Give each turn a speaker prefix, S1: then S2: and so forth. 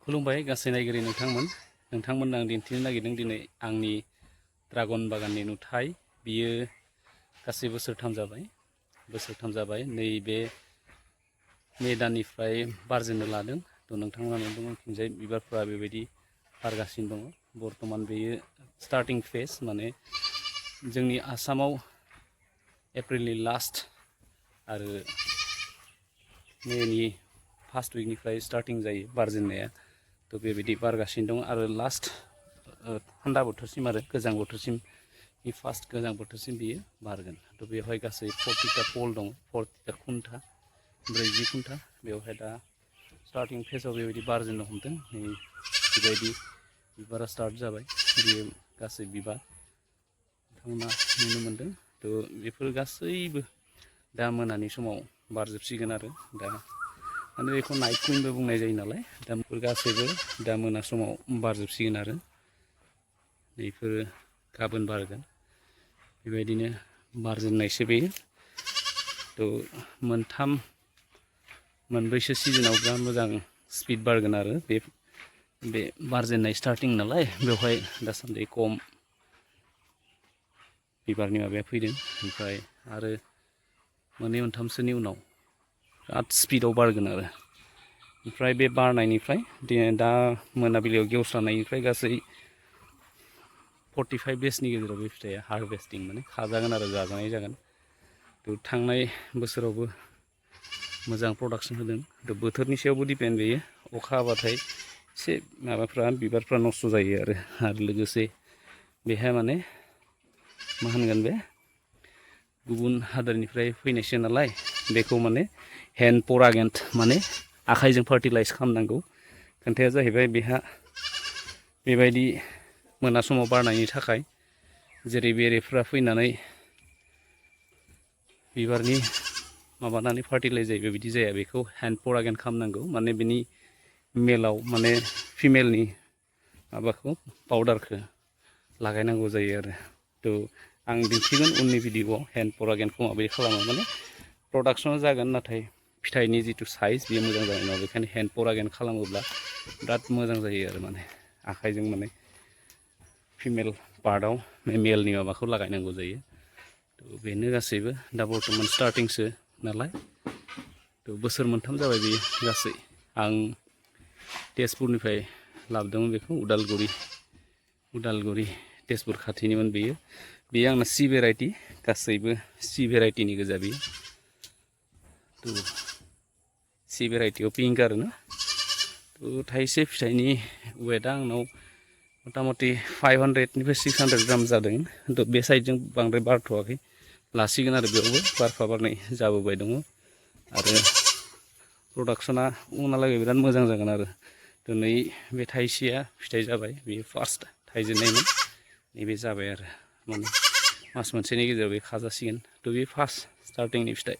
S1: खुलुमबाय गासै नायगिरि नोंथांमोननो आं दिन्थिनो नागिरदों दिनै आंनि ड्रागन बागाननि नुथाय। बियो गासै बोसोरथाम जाबाय नैबे मे दाननिफ्राय बारजेननो लादों। नोंथांमोना नुदों उनथिंजाय बिबारफोरा बेबायदि बारगासिनो दङ। बर्थमान बेयो स्टार्टिं फेज, माने जोंनि आसामाव एप्रिलनि लास्ट आरो मेनि फार्स्ट उइकनिफ्राय स्टार्टिं जायो बारजेननाया। बेबायदि बारगासिनो दं आरो लास्ट थान्दा बोथोरसिम आरो गोजां बोथोरसिम, फार्स्ट गोजां बोथोरसिम बियो बारगोन। बेवहाय गासै 40टा पल दं, 40टा खुन्था, 40 खुन्था। बेवहाय दा स्टार्टिं फेजाव बेबायदि बारजेननो हमदों। नै बेबायदि बिबारा स्टार्ट जाबाय। बेयो गासै बिबार नोंथांमोना नुनो मोनदों। बेफोर गासैबो दा मोनानि समाव बारजोबसिगोन आरो दा माने बेखौ नाइट कुइनबो बुंनाय जायो नालाय। दा बेफोर गासैबो दा मोना समाव बारजोबसिगोन आरो बेफोरो गाबोन बारगोन। बेबायदिनो बारजेननायसो बेयो। मोनब्रैसो सिजोनाव बिराद मोजां स्पिड बारगोन आरो बे बारजेननाय स्टार्टिं नालाय, बेवहाय दासान्दि खम बिबारनि माबाया फैदों। ओमफ्राय आरो मोननै मोनथामसोनि उनाव बिराद स्पिडाव बारगोन आरो ओमफ्राय बे बारनायनिफ्राय दा मोनाबिलियाव गेवस्रानायनिफ्राय गासै 45 डेसनि गेजेराव बे फिथाइया हारभेस्टिं, माने खाजागोन आरो जाजानाय जागोन। थांनाय बोसोरावबो मोजां प्रडाक्सन होदों। बोथोरनि सायावबो डिपेन्ड बेयो। अखा हाबाथाय एसे बिबारफ्रा नस्थ' जायो आरो लोगोसे बेहाय माने मा होनगोन, बे गुबुन हादोरनिफ्राय फैनायसो नालाय, बेखौ माने हेन्ड परागेन्ट, माने आखाइजों फार्टिलाइज खालामनांगौ। खोथाया जाहैबाय बेहा बेबायदि मोना समाव बारनायनि थाखाय जेरै बेरेफ्रा फैनानै बिबारनि माबानानै फार्टिलाइज जायो, बेबायदि जाया। बेखौ हेन्ड परागेन्ट खालामनांगौ, माने बिनि मेलाव, माने फिमेलनि माबाखौ पाउदारखौ लागायनांगौ जायो आरो। आं दिन्थिगोन उननि भिडिअआव हेन्ड परागेन्टखौ माबायदि खालामो। माने प्रडाक्सना जागोन, नाथाय फिथाइनि जिथु साइज बेयो मोजां जानाय नङा। बेखायनो हेन्ड परागेन्ट खालामोब्ला बिराद मोजां जायो आरो, माने आखाइजों माने फिमेल पार्टआव मेलनि माबाखौ लागायनांगौ जायो। बेनो गासैबो दा बर्थमान स्टार्टिंसो नालाय। बोसोर मोनथाम जाबाय बेयो गासै। आं तेजपुरनिफ्राय लाबोदोंमोन बेखौ, उदालगुरि तेजपुर खाथिनिमोन बेयो आंना सि भेराइटि, गासैबो सि भेराइटिनि गोजा बेयो। सि भेराइटियाव पिंक आरोना। थाइसे फिथाइनि वेटआ आंनाव मथा मथि 500निफ्राय 600 ग्राम जादों। बे साइडजों बांद्राय बारथ'वाखै, लासिगोन आरो बेयावबो बारफा बारनै जाबोबाय दङ। आरो प्रडाक्सना उनहालागै बिराद मोजां जागोन आरो। दिनै बे थाइसेया फिथाइ जाबाय, बेयो फार्स्ट थाइजेननायमोन। नैबे जाबाय आरो, माने मास मोनसेनि गेजेराव बे खाजासिगोन। बे फार्स्ट स्टार्टिंनि फिथाइ।